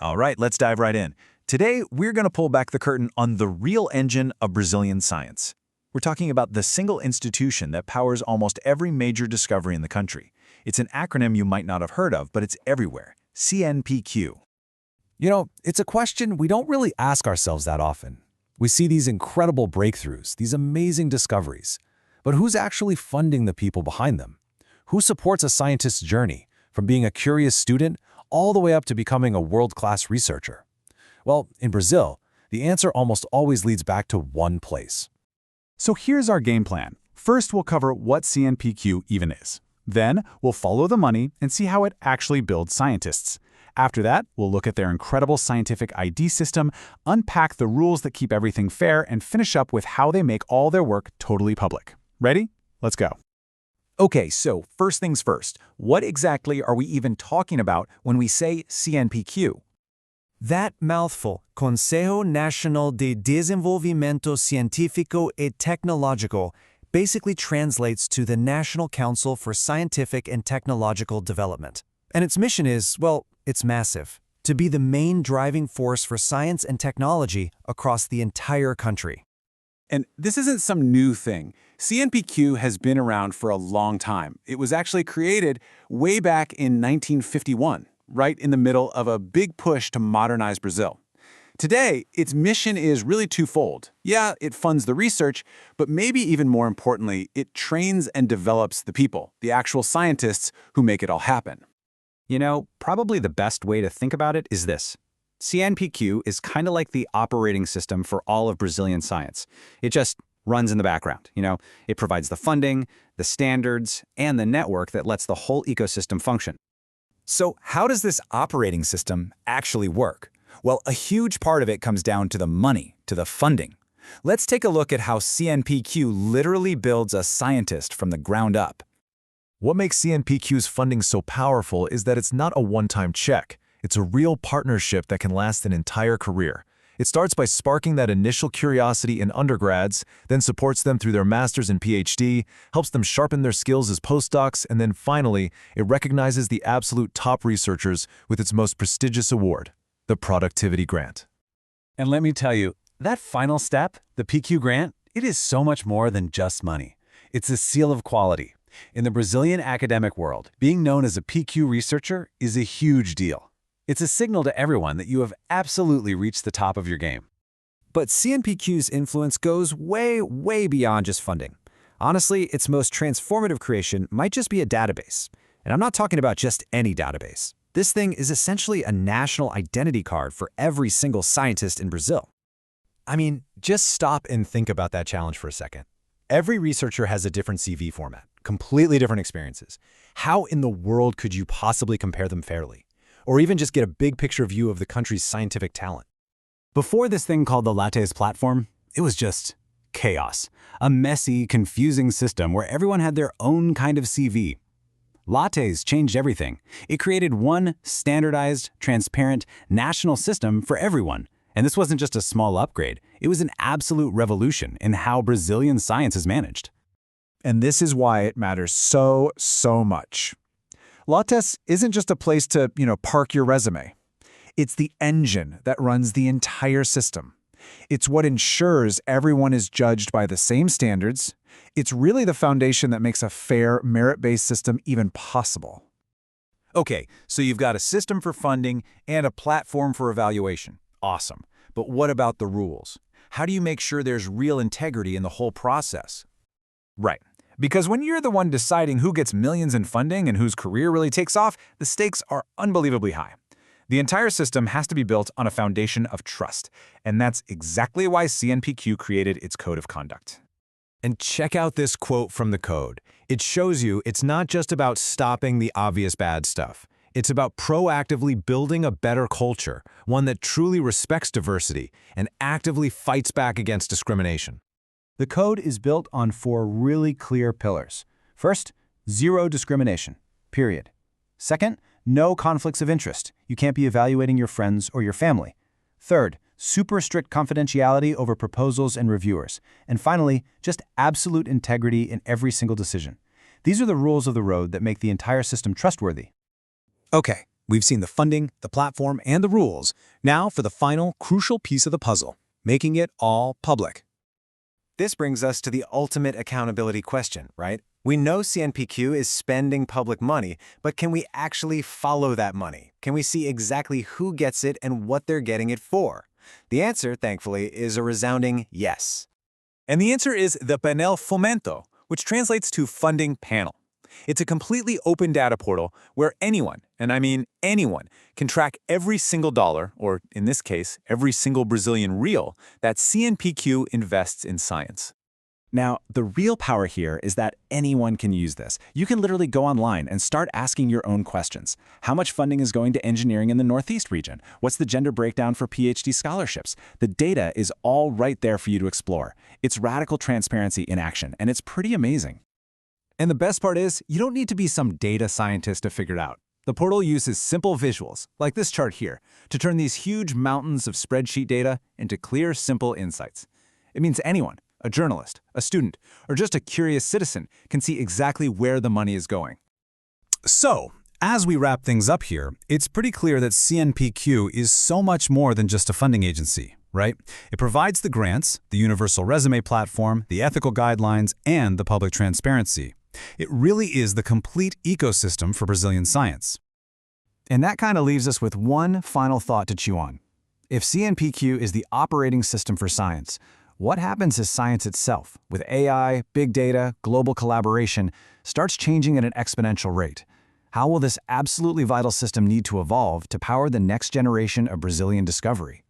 All right, let's dive right in. Today, we're going to pull back the curtain on the real engine of Brazilian science. We're talking about the single institution that powers almost every major discovery in the country. It's an acronym you might not have heard of, but it's everywhere. CNPq. You know, it's a question we don't really ask ourselves that often. We see these incredible breakthroughs, these amazing discoveries. But who's actually funding the people behind them? Who supports a scientist's journey, from being a curious student all the way up to becoming a world-class researcher? Well, in Brazil, the answer almost always leads back to one place. So here's our game plan. First, we'll cover what CNPq even is. Then, we'll follow the money and see how it actually builds scientists. After that, we'll look at their incredible scientific ID system, unpack the rules that keep everything fair, and finish up with how they make all their work totally public. Ready? Let's go. Okay, so first things first, what exactly are we even talking about when we say CNPq? That mouthful, Conselho Nacional de Desenvolvimento Científico e Tecnológico, basically translates to the National Council for Scientific and Technological Development. And its mission is, well, it's massive: to be the main driving force for science and technology across the entire country. And this isn't some new thing. CNPq has been around for a long time. It was actually created way back in 1951, right in the middle of a big push to modernize Brazil. Today, its mission is really twofold. Yeah, it funds the research, but maybe even more importantly, it trains and develops the people, the actual scientists who make it all happen. You know, probably the best way to think about it is this. CNPq is kind of like the operating system for all of Brazilian science. It just runs in the background. It provides the funding, the standards, and the network that lets the whole ecosystem function. So how does this operating system actually work? Well, a huge part of it comes down to the money, to the funding. Let's take a look at how CNPq literally builds a scientist from the ground up. What makes CNPq's funding so powerful is that it's not a one-time check. It's a real partnership that can last an entire career. It starts by sparking that initial curiosity in undergrads, then supports them through their master's and PhD, helps them sharpen their skills as postdocs, and then finally, it recognizes the absolute top researchers with its most prestigious award, the Productivity Grant. And let me tell you, that final step, the PQ grant, it is so much more than just money. It's a seal of quality. In the Brazilian academic world, being known as a PQ researcher is a huge deal. It's a signal to everyone that you have absolutely reached the top of your game. But CNPq's influence goes way, way beyond just funding. Honestly, its most transformative creation might just be a database. And I'm not talking about just any database. This thing is essentially a national identity card for every single scientist in Brazil. I mean, just stop and think about that challenge for a second. Every researcher has a different CV format, completely different experiences. How in the world could you possibly compare them fairly? Or even just get a big picture view of the country's scientific talent? Before this thing called the Lattes platform, it was just chaos. A messy, confusing system where everyone had their own kind of CV. Lattes changed everything. It created one standardized, transparent, national system for everyone. And this wasn't just a small upgrade. It was an absolute revolution in how Brazilian science is managed. And this is why it matters so much. Lattes isn't just a place to, park your resume. It's the engine that runs the entire system. It's what ensures everyone is judged by the same standards. It's really the foundation that makes a fair, merit-based system even possible. Okay, so you've got a system for funding and a platform for evaluation. Awesome. But what about the rules? How do you make sure there's real integrity in the whole process? Right. Because when you're the one deciding who gets millions in funding and whose career really takes off, the stakes are unbelievably high. The entire system has to be built on a foundation of trust, and that's exactly why CNPq created its code of conduct. And check out this quote from the code. It shows you it's not just about stopping the obvious bad stuff. It's about proactively building a better culture, one that truly respects diversity and actively fights back against discrimination. The code is built on 4 really clear pillars. First, zero discrimination, period. Second, no conflicts of interest. You can't be evaluating your friends or your family. Third, super strict confidentiality over proposals and reviewers. And finally, just absolute integrity in every single decision. These are the rules of the road that make the entire system trustworthy. Okay, We've seen the funding, the platform, and the rules. Now for the final, crucial piece of the puzzle, making it all public. This brings us to the ultimate accountability question, right? We know CNPq is spending public money, but can we actually follow that money? Can we see exactly who gets it and what they're getting it for? The answer, thankfully, is a resounding yes. And the answer is the Panel Fomento, which translates to funding panel. It's a completely open data portal where anyone, and I mean anyone, can track every single dollar, or in this case, every single Brazilian real, that CNPq invests in science. Now, the real power here is that anyone can use this. You can literally go online and start asking your own questions. How much funding is going to engineering in the Northeast region? What's the gender breakdown for PhD scholarships? The data is all right there for you to explore. It's radical transparency in action, and it's pretty amazing. And the best part is, you don't need to be some data scientist to figure it out. The portal uses simple visuals, like this chart here, to turn these huge mountains of spreadsheet data into clear, simple insights. It means anyone, a journalist, a student, or just a curious citizen, can see exactly where the money is going. So, as we wrap things up here, it's pretty clear that CNPq is so much more than just a funding agency, right? It provides the grants, the universal resume platform, the ethical guidelines, and the public transparency. It really is the complete ecosystem for Brazilian science. And that kind of leaves us with one final thought to chew on. If CNPq is the operating system for science, what happens as science itself, with AI, big data, global collaboration, starts changing at an exponential rate? How will this absolutely vital system need to evolve to power the next generation of Brazilian discovery?